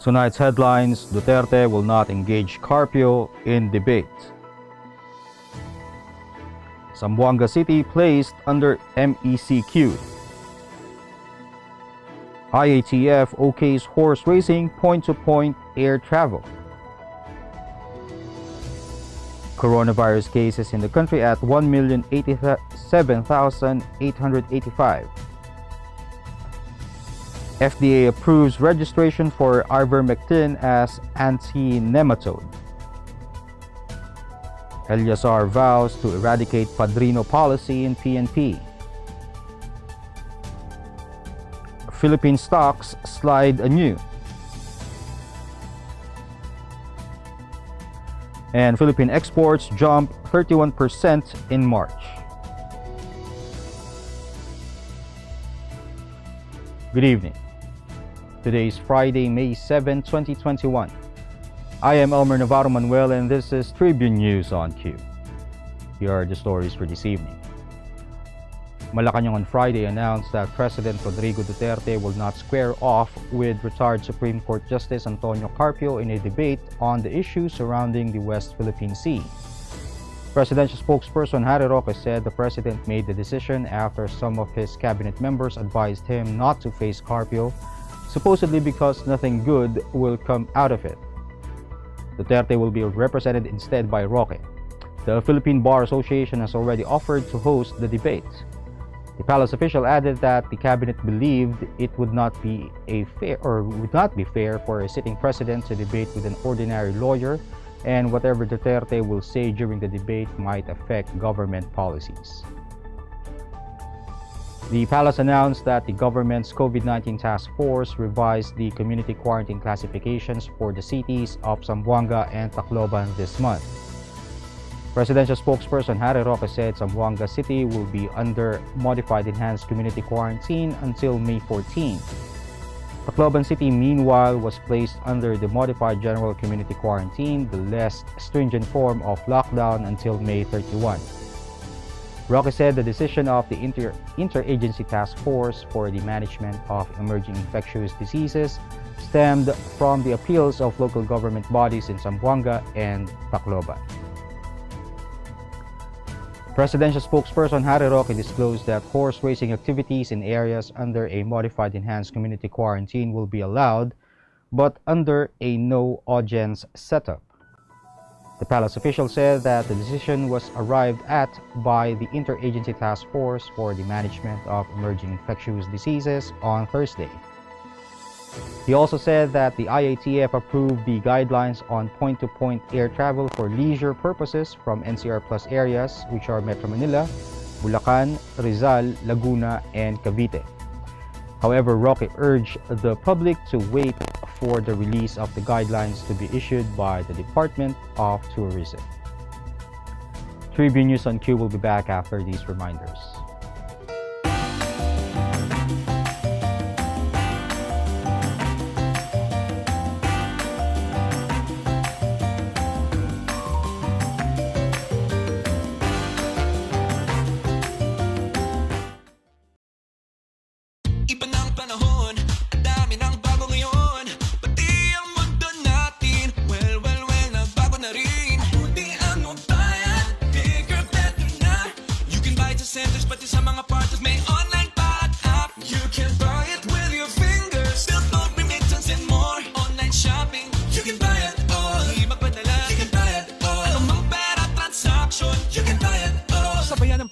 Tonight's headlines: Duterte will not engage CARPIO in debate. Zamboanga City placed under MECQ. IATF okays horse racing point-to-point air travel. Coronavirus cases in the country at 1,087,885. FDA approves registration for IVERMECTIN as ANTI-NEMATODE. ELEAZAR vows to eradicate PADRINO policy in PNP. Philippine stocks slide anew. And Philippine exports jump 31% in March. Good evening. Today is Friday, May 7, 2021. I am Elmer Navarro Manuel and this is Tribune News on Cue. Here are the stories for this evening. Malacanang on Friday announced that President Rodrigo Duterte will not square off with retired Supreme Court Justice Antonio Carpio in a debate on the issues surrounding the West Philippine Sea. Presidential spokesperson Harry Roque said the president made the decision after some of his cabinet members advised him not to face Carpio, supposedly because nothing good will come out of it. Duterte will be represented instead by Roque. The Philippine Bar Association has already offered to host the debate. The palace official added that the cabinet believed it would not be fair for a sitting president to debate with an ordinary lawyer, and whatever Duterte will say during the debate might affect government policies. The palace announced that the government's COVID-19 task force revised the community quarantine classifications for the cities of Zamboanga and Tacloban this month. Presidential spokesperson Harry Roque said Zamboanga City will be under modified enhanced community quarantine until May 14. Tacloban City, meanwhile, was placed under the modified general community quarantine, the less stringent form of lockdown, until May 31. Roque said the decision of the Interagency Task Force for the Management of Emerging Infectious Diseases stemmed from the appeals of local government bodies in Zamboanga and Tacloban. Presidential spokesperson Harry Roque disclosed that horse racing activities in areas under a modified enhanced community quarantine will be allowed, but under a no-audience setup. The palace official said that the decision was arrived at by the Interagency Task Force for the Management of Emerging Infectious Diseases on Thursday. He also said that the IATF approved the guidelines on point-to-point air travel for leisure purposes from NCR Plus areas, which are Metro Manila, Bulacan, Rizal, Laguna, and Cavite. However, Roque urged the public to wait for the release of the guidelines to be issued by the Department of Tourism. Tribune News on Cue will be back after these reminders.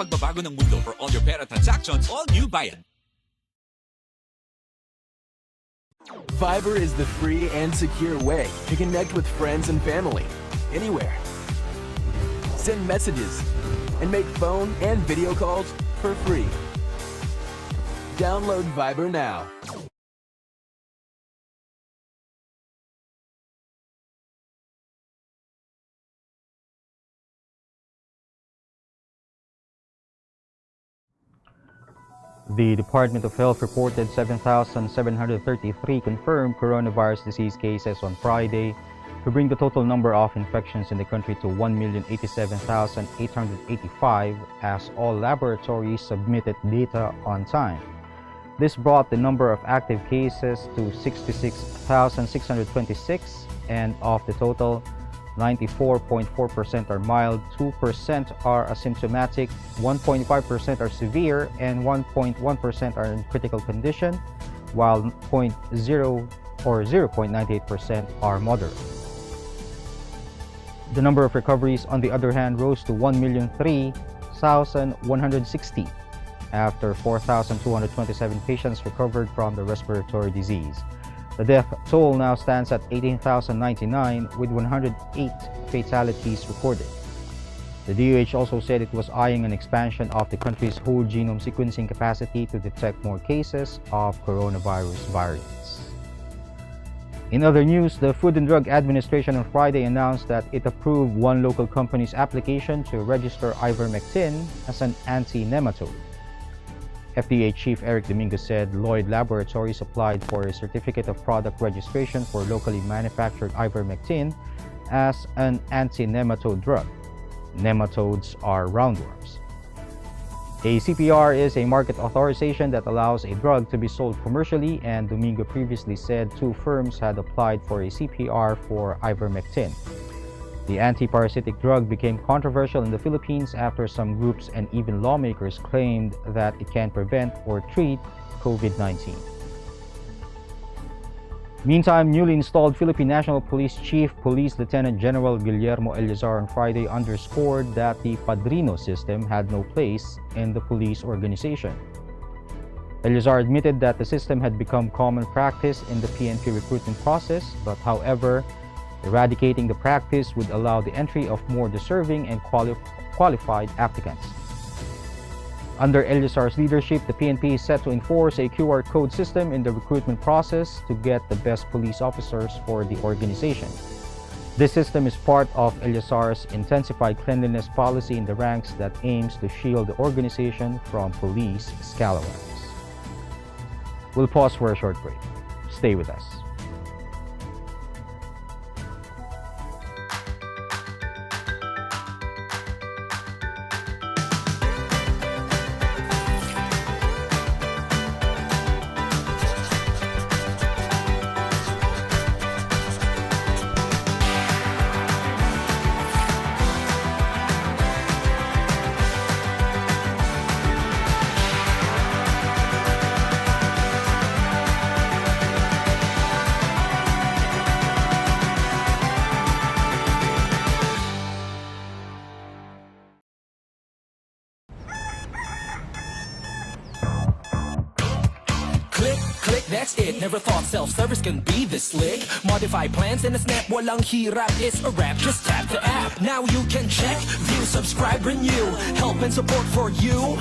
Pagbabago ng mundo for all your pera transactions, all new Bayad. Viber is the free and secure way to connect with friends and family, anywhere. Send messages and make phone and video calls for free. Download Viber now. The Department of Health reported 7,733 confirmed coronavirus disease cases on Friday, to bring the total number of infections in the country to 1,087,885 as all laboratories submitted data on time. This brought the number of active cases to 66,626, and of the total, 94.4% are mild, 2% are asymptomatic, 1.5% are severe, and 1.1% are in critical condition, while 0.98% are moderate. The number of recoveries, on the other hand, rose to 1,003,160 after 4,227 patients recovered from the respiratory disease. The death toll now stands at 18,099 with 108 fatalities recorded. The DOH also said it was eyeing an expansion of the country's whole genome sequencing capacity to detect more cases of coronavirus variants. In other news, the Food and Drug Administration on Friday announced that it approved one local company's application to register ivermectin as an anti-nematode. FDA Chief Eric Dominguez said Lloyd Laboratories applied for a certificate of product registration for locally manufactured ivermectin as an anti-nematode drug. Nematodes are roundworms. A CPR is a market authorization that allows a drug to be sold commercially, and Domingo previously said 2 firms had applied for a CPR for ivermectin. The anti-parasitic drug became controversial in the Philippines after some groups and even lawmakers claimed that it can prevent or treat COVID-19. Meantime, newly installed Philippine National Police Chief Police Lieutenant General Guillermo ELEAZAR on Friday underscored that the PADRINO system had no place in the police organization. ELEAZAR admitted that the system had become common practice in the PNP recruitment process, but however, eradicating the practice would allow the entry of more deserving and qualified applicants. Under ELEAZAR's leadership, the PNP is set to enforce a QR code system in the recruitment process to get the best police officers for the organization. This system is part of ELEAZAR's intensified cleanliness policy in the ranks that aims to shield the organization from police scalawags. We'll pause for a short break. Stay with us. Click, that's it. Never thought self-service can be this slick. Modify plans in a snap, walang hirap, it's a wrap. Just tap the app. Now you can check, view, subscribe, renew. Help and support for you.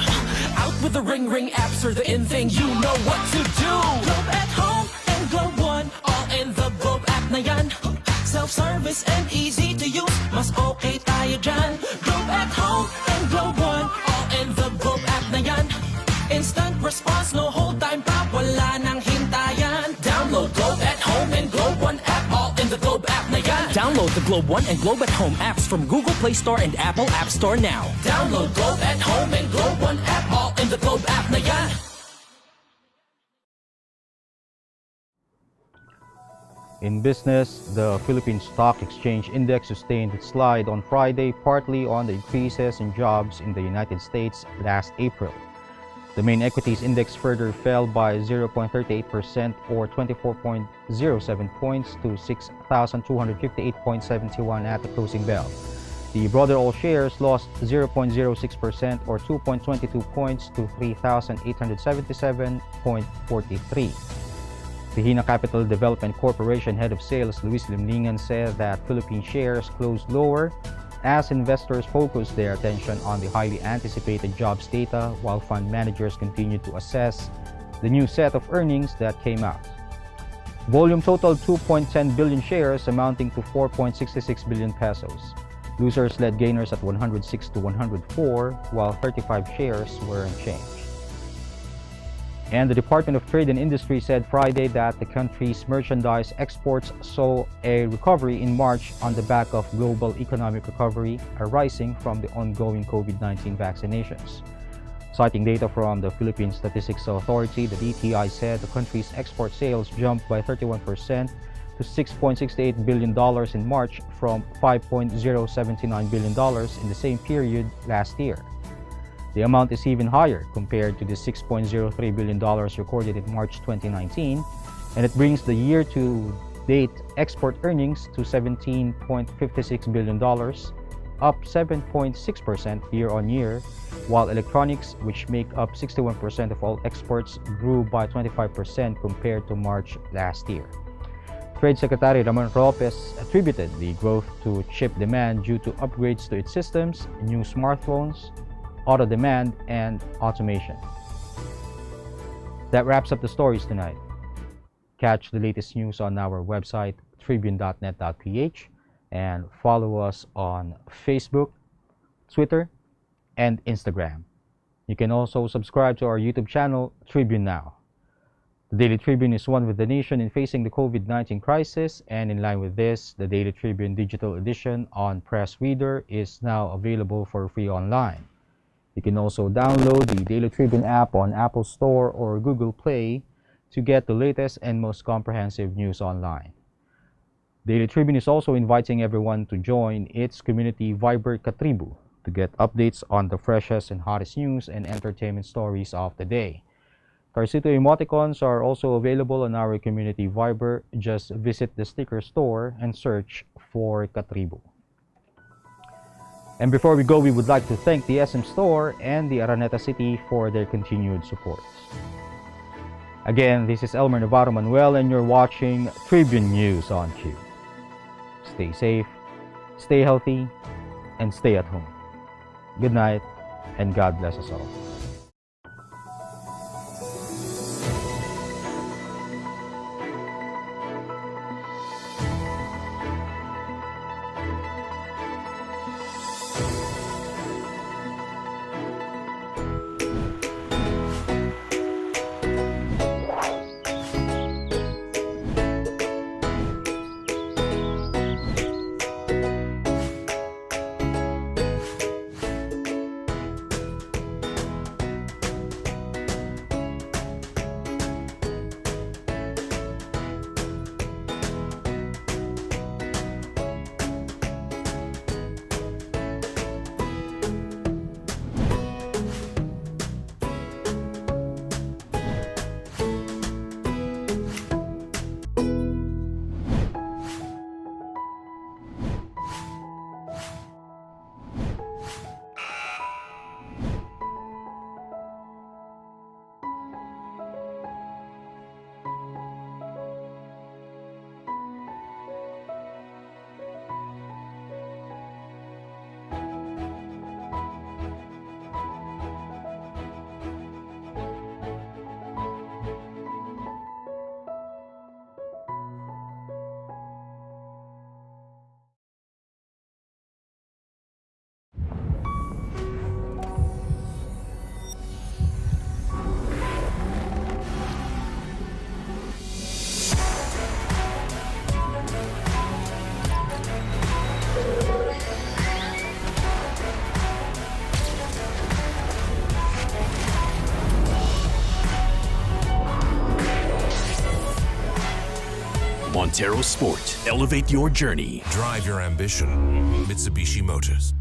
Out with the ring apps are the in thing, you know what to do. Globe at home and Globe One, all in the Globe app na yan. Self-service and easy to use, mas okay tayo dyan. Globe at home and Globe One, all in the Globe app na yan. Instant response, no hold time pa, wala nang hintayan. Download Globe at Home and Globe One app, all in the Globe app na yan. Download the Globe One and Globe at Home apps from Google Play Store and Apple App Store now. Download Globe at Home and Globe One app, all in the Globe app na yan. In business, the Philippine Stock Exchange Index sustained its slide on Friday, partly on the increases in jobs in the United States last April. The main equities index further fell by 0.38% or 24.07 points to 6,258.71 at the closing bell. The broader all shares lost 0.06% or 2.22 points to 3,877.43. Pihina Capital Development Corporation Head of Sales Luis Limlingan said that Philippine shares closed lower as investors focused their attention on the highly anticipated jobs data, while fund managers continued to assess the new set of earnings that came out. Volume totaled 2.10 billion shares, amounting to 4.66 billion pesos. Losers led gainers at 106 to 104, while 35 shares were unchanged. And the Department of Trade and Industry said Friday that the country's merchandise exports saw a recovery in March on the back of global economic recovery arising from the ongoing COVID-19 vaccinations. Citing data from the Philippine Statistics Authority, the DTI said the country's export sales jumped by 31% to $6.68 billion in March from $5.079 billion in the same period last year. The amount is even higher compared to the $6.03 billion recorded in March 2019, and it brings the year-to-date export earnings to $17.56 billion, up 7.6% year-on-year, while electronics, which make up 61% of all exports, grew by 25% compared to March last year. Trade Secretary Ramon Lopez attributed the growth to chip demand due to upgrades to its systems, new smartphones, auto demand, and automation. That wraps up the stories tonight. Catch the latest news on our website, tribune.net.ph, and follow us on Facebook, Twitter, and Instagram. You can also subscribe to our YouTube channel, Tribune Now. The Daily Tribune is one with the nation in facing the COVID-19 crisis, and in line with this, the Daily Tribune Digital Edition on Press Reader is now available for free online. You can also download the Daily Tribune app on Apple Store or Google Play to get the latest and most comprehensive news online. Daily Tribune is also inviting everyone to join its community Viber Katribu to get updates on the freshest and hottest news and entertainment stories of the day. Tarsito emoticons are also available on our community Viber. Just visit the sticker store and search for Katribu. And before we go, we would like to thank the SM Store and the Araneta City for their continued support. Again, this is Elmer Navarro Manuel, and you're watching Tribune News on Cue. Stay safe, stay healthy, and stay at home. Good night, and God bless us all. Montero Sport. Elevate your journey. Drive your ambition. Mitsubishi Motors.